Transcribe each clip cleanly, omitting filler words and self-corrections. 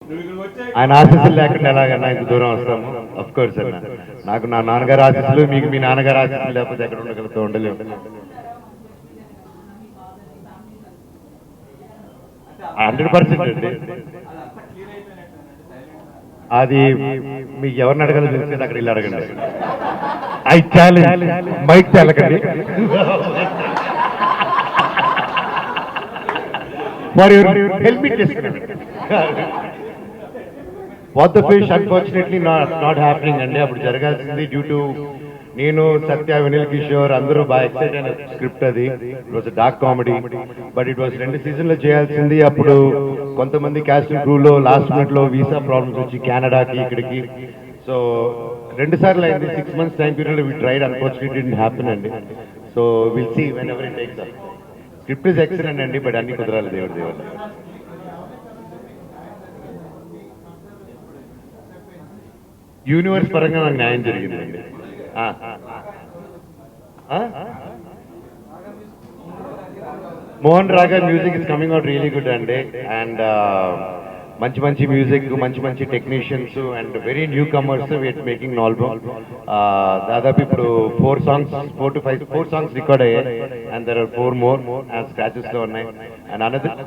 ఆయన ఆశీస్సులు లేకుండా ఎలాగన్నా ఇంత దూరం వస్తాము. అఫ్ కోర్స్ అన్న, నాకు నా నాన్నగారు ఆశీస్సులు, మీకు మీ నాన్నగారు ఆశీస్సులు లేకపోతే ఎక్కడ ఉండగలుగుతూ ఉండలేము. 100% అండి. అది మీకు ఎవరిని అడగాలో తెలిసేది అక్కడ ఇల్లు అడగండి. ఐ ఛాలెంజ్, మైక్ తెలకండి. మరి help me what the fish unfortunately not happening అండి. అప్పుడు జరగాల్సింది డ్యూ టు నేను, సత్య, వినిల్ కిషోర్ అందరూ బాగా ఎక్సైట్ అయిన స్క్రిప్ట్ అది. It was dark comedy, but it was 2 సీజన్లో చేయాల్సింది. అప్పుడు కొంతమంది క్యాస్ట్ క్రూలో లాస్ట్ మినిట్ లో వీసా ప్రాబ్లమ్స్ వచ్చి కెనడాకి ఇక్కడికి, సో 2 సార్లు అయింది. 6 months time period we tried, unfortunately didn't happen అండి. So will see whenever it takes up. Script is excellent అండి, బట్ అన్ని కుదరాలి దేవుడి దేవుడు. యూనివర్స్ పరంగా నాకు న్యాయం జరిగిందండి. Mohan Raga music is coming out really good అండి. అండ్ మంచి మంచి మ్యూజిక్, మంచి మంచి technicians and very newcomers we are making album. దాదాపు ఇప్పుడు 4 to 5 songs రికార్డ్ అయ్యాయి. And there are 4 more scratches లో ఉన్నాయి. And another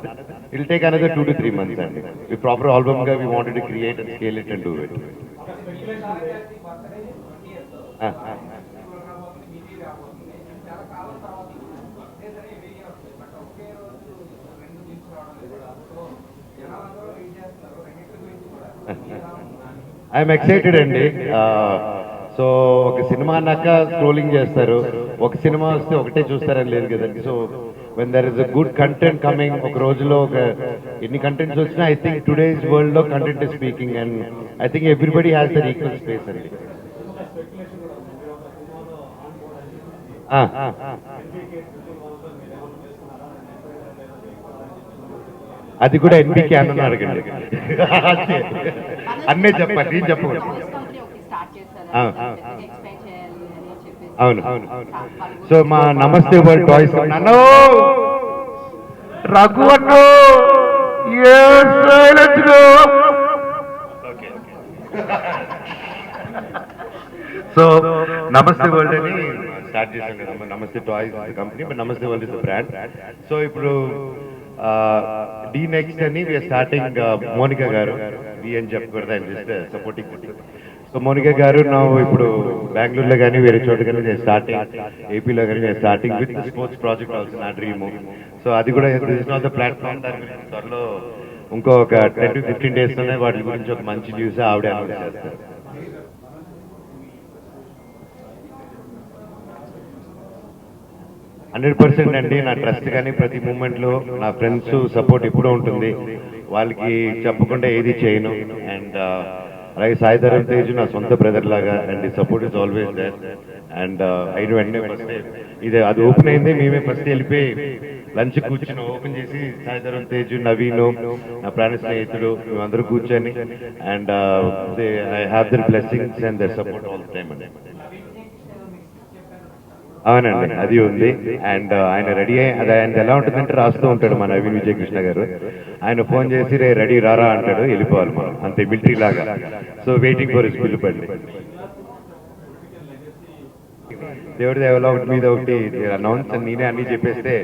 it take another 2 to 3 months అండి. ఈ ప్రాపర్ ఆల్బమ్ గా we wanted to create and scale it and do it. I'm excited అండి. So ఒక సినిమా అన్నాక scrolling చేస్తారు, ఒక సినిమా వస్తే ఒకటే చూస్తారని లేదు కదండి. So when there is a good content coming, ఒక రోజులో ఒక ఎన్ని కంటెంట్స్ వచ్చినా ఐ థింక్ టుడేస్ వరల్డ్ లో content is speaking and I think everybody has their equal space అండి. అది కూడా ఎన్బికే అని అడగండి. అన్నే చెప్పండి, నేను చెప్పకూడదు. అవును అవును. సో మా నమస్తే వరల్డ్ టాయ్స్ అన్నో రఘు అన్నో సో నమస్తే వరల్డ్ అని స్టార్ట్ చేశాం కదా. నమస్తే టాయ్స్ కంపెనీ, బట్ నమస్తే world is the brand. So ఇప్పుడు డి నెక్స్ట్ అని వీఆర్ స్టార్టింగ్. మోనికా గారు డి అని చెప్పకూడదు, ఆయన జస్ట్ సపోర్టింగ్. సో మోనికా గారు నా ఇప్పుడు బెంగళూరులో కానీ వేరే చోట కానీ నేను స్టార్టింగ్, ఏపీలో కానీ నేను starting with sports project also, నా డ్రీమ్. సో అది కూడా దిస్ నాట్ ద ప్లాట్ఫామ్. దాని గురించి త్వరలో ఇంకో ఒక 10 to 15 days లోనే వాటి గురించి ఒక మంచి న్యూస్ ఆవిడ అనౌన్స్ చేస్తారు. 100% అండి. నా ట్రస్ట్ కానీ ప్రతి మూమెంట్లో నా ఫ్రెండ్స్ సపోర్ట్ ఎప్పుడూ ఉంటుంది. వాళ్ళకి చెప్పకుండా ఏది చేయను. అండ్ అలాగే సాయి ధరమ్ తేజ్ నా సొంత బ్రదర్ లాగా, and support is always there. And అయిన వెంటనే ఫస్ట్ ఇది అది ఓపెన్ అయింది, మేమే ఫస్ట్ వెళ్ళిపోయి లంచ్ కూర్చొని ఓపెన్ చేసి సాయి ధరమ్ తేజ్, నవీను, నా ప్రాణ స్నేహితుడు, మేమందరూ కూర్చొని and I have their blessings and their support all the time అండి. అవునండి, అది ఉంది. అండ్ ఆయన రెడీ అయ్యి అది ఆయన ఎలా ఉంటుందంటే రాస్తూ ఉంటాడు మన నవీన్ విజయ్ కృష్ణ గారు. ఆయన ఫోన్ చేసి రే రెడీ రారా అంటాడు, వెళ్ళిపోవాలి మనం, అంతే మిలిటరీ లాగా. సో వెయిటింగ్ ఫర్ హిస్ పిలుపండి. దేవుడి దేవలో ఒకటి మీద ఒకటి అనౌన్స్ నేనే అన్ని చెప్పేస్తే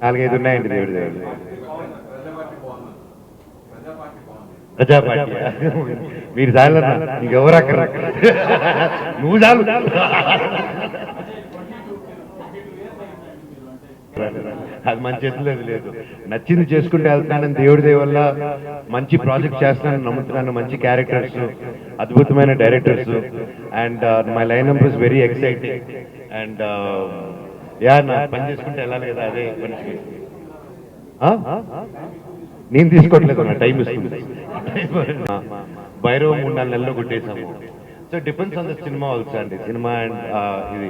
4-5 ఉన్నాయండి దేవుడి దేవుడు. ప్రజాపార్టీ మీరు చాలన్నా, ఇంకెవరు అక్కడ నువ్వు చాలు. అది మన చేతిలో లేదు. నచ్చింది చేసుకుంటే వెళ్తున్నానని దేవుడి దయ వల్ల మంచి ప్రాజెక్ట్ చేస్తున్నానని నమ్ముతున్నాను. మంచి క్యారెక్టర్స్, అద్భుతమైన directors, and my line is very exciting. And yeah నా పని చేసుకుంటే వెళ్ళాలి కదా, అదే మనిషికి. నేను తీసుకోవట్లేదు, నా టైం ఇస్తుంది. భైరవ 3-4 నెలల్లో కొట్టేసాము. So depends on the cinema also అండి. సినిమా అండ్ ఇది